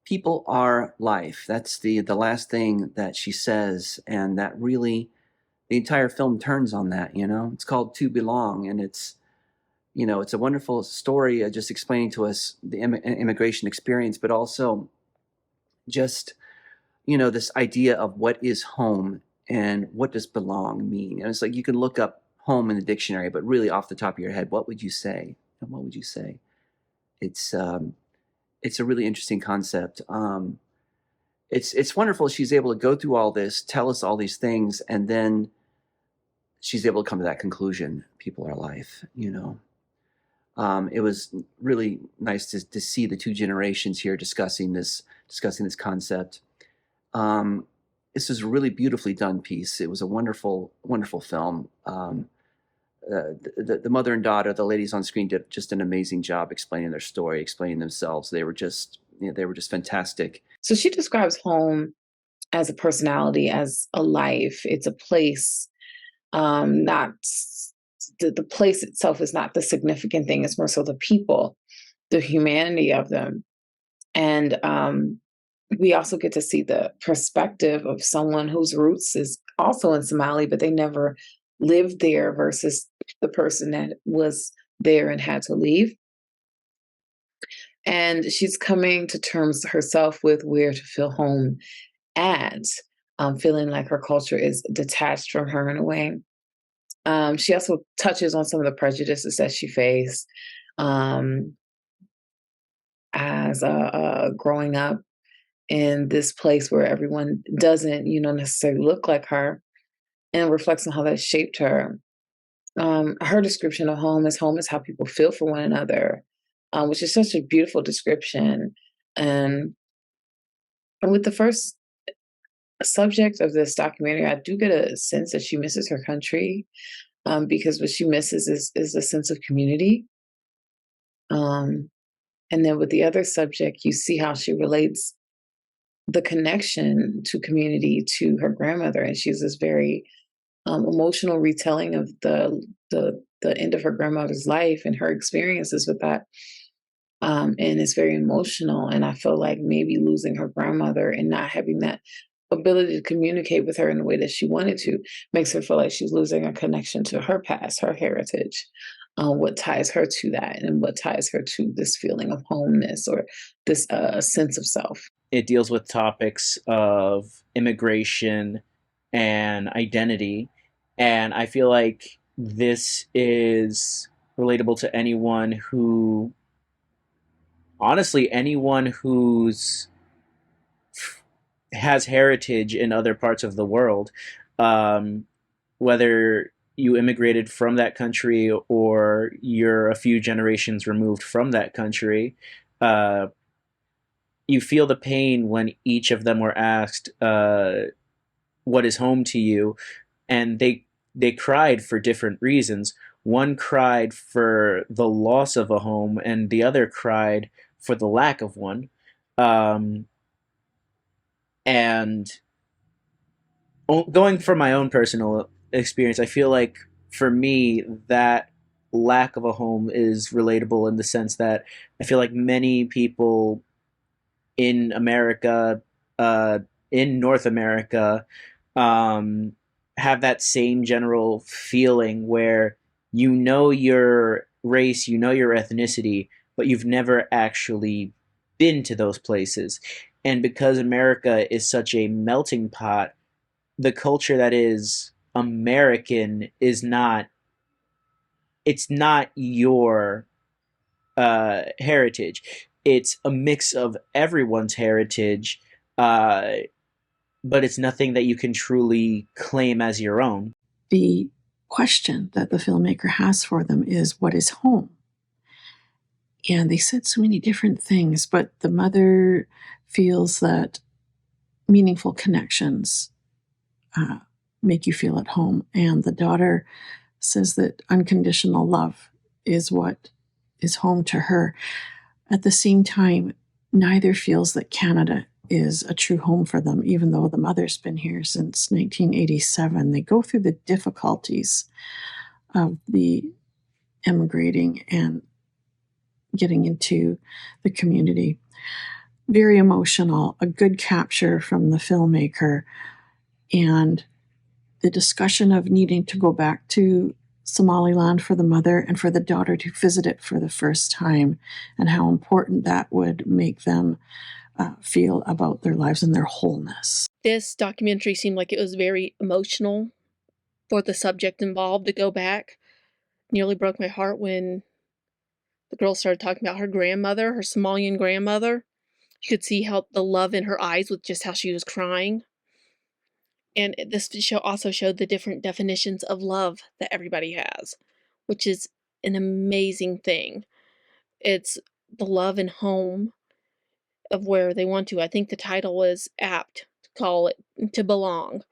People are life. That's the last thing that she says, and that really the entire film turns on that. It's called To Belong, and it's a wonderful story, just explaining to us the immigration experience, but also just this idea of what is home and what does belong mean. And it's like you can look up home in the dictionary, but really off the top of your head, what would you say? And what would you say? It's a really interesting concept. It's wonderful she's able to go through all this, tell us all these things, and then she's able to come to that conclusion. People are life. It was really nice to see the two generations here discussing this concept. Um, this was a really beautifully done piece. It was a wonderful, wonderful film. The mother and daughter, the ladies on screen, did just an amazing job explaining their story, explaining themselves. They were just fantastic. So she describes home as a personality, as a life. It's a place, not the place itself is not the significant thing. It's more so the people, the humanity of them. And we also get to see the perspective of someone whose roots is also in Somali, but they never lived there versus the person that was there and had to leave. And she's coming to terms herself with where to feel home at, feeling like her culture is detached from her in a way. She also touches on some of the prejudices that she faced um, as growing up in this place where everyone doesn't, necessarily look like her, and reflects on how that shaped her. Her description of home is how people feel for one another, which is such a beautiful description. And with the first subject of this documentary, I do get a sense that she misses her country, because what she misses is a sense of community. Um, and then with the other subject, you see how she relates the connection to community to her grandmother, and she's this very emotional retelling of the end of her grandmother's life and her experiences with that. And it's very emotional. And I feel like maybe losing her grandmother and not having that ability to communicate with her in the way that she wanted to makes her feel like she's losing a connection to her past, her heritage. What ties her to that, and what ties her to this feeling of homeness or this sense of self. It deals with topics of immigration and identity. And I feel like this is relatable to anyone who's has heritage in other parts of the world, um, whether you immigrated from that country or you're a few generations removed from that country. Uh, you feel the pain when each of them were asked, "What is home to you?" and they cried for different reasons. One cried for the loss of a home, and the other cried for the lack of one. Um, and going from my own personal experience, I feel like for me that lack of a home is relatable in the sense that I feel like many people in America, uh, in North America, um, have that same general feeling where you know your race, you know your ethnicity, but you've never actually been to those places. And because America is such a melting pot, the culture that is American is not, it's not your heritage. It's a mix of everyone's heritage, uh, but it's nothing that you can truly claim as your own. The question that the filmmaker has for them is, what is home? And they said so many different things, but the mother feels that meaningful connections uh, make you feel at home. And the daughter says that unconditional love is what is home to her. At the same time, neither feels that Canada is a true home for them, even though the mother's been here since 1987. They go through the difficulties of the emigrating and getting into the community. very emotional, a good capture from the filmmaker, and the discussion of needing to go back to Somaliland for the mother and for the daughter to visit it for the first time, and how important that would make them feel about their lives and their wholeness. This documentary seemed like it was very emotional for the subject involved to go back. Nearly broke my heart when the girl started talking about her grandmother, her Somalian grandmother. You could see how the love in her eyes with just how she was crying. And this show also showed the different definitions of love that everybody has, which is an amazing thing. It's the love and home of where they want to. I think the title is apt to call it To Belong,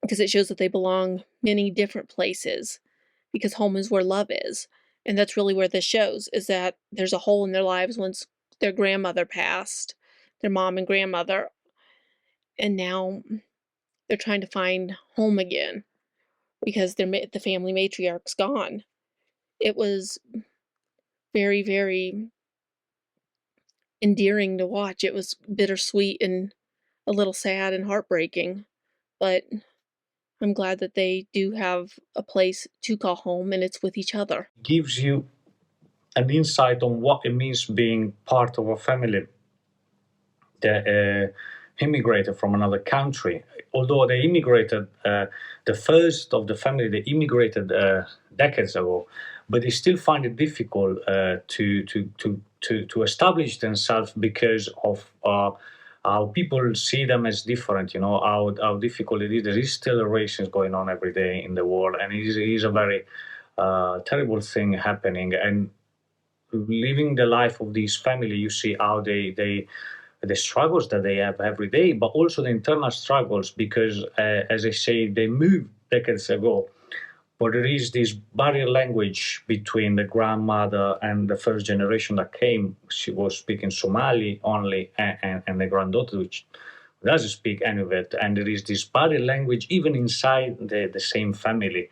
because it shows that they belong many different places, because home is where love is. And that's really where this shows, is that there's a hole in their lives once their grandmother passed, their mom and grandmother, and now they're trying to find home again because the family matriarch's gone. It was very, very endearing to watch. It was bittersweet and a little sad and heartbreaking, but I'm glad that they do have a place to call home, and it's with each other. Gives you an insight on what it means being part of a family that immigrated from another country. Although they immigrated, the first of the family, they immigrated decades ago, but they still find it difficult to establish themselves because of how people see them as different. You know how difficult it is. There is still racism going on every day in the world, and it is a very terrible thing happening. And living the life of this family, you see how they the struggles that they have every day, but also the internal struggles because, as I say, they moved decades ago. But there is this barrier language between the grandmother and the first generation that came. She was speaking Somali only, and the granddaughter, which doesn't speak any of it. And there is this barrier language even inside the same family.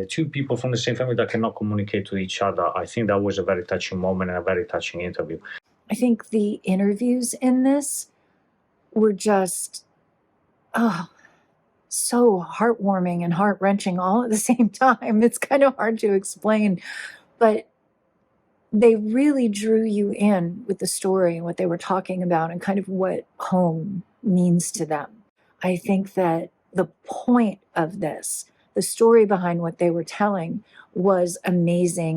Two people from the same family that cannot communicate with each other. I think that was a very touching moment and a very touching interview. I think the interviews in this were just, oh, so heartwarming and heart-wrenching all at the same time. It's kind of hard to explain, but they really drew you in with the story and what they were talking about and kind of what home means to them. I think that the point of this, the story behind what they were telling, was amazing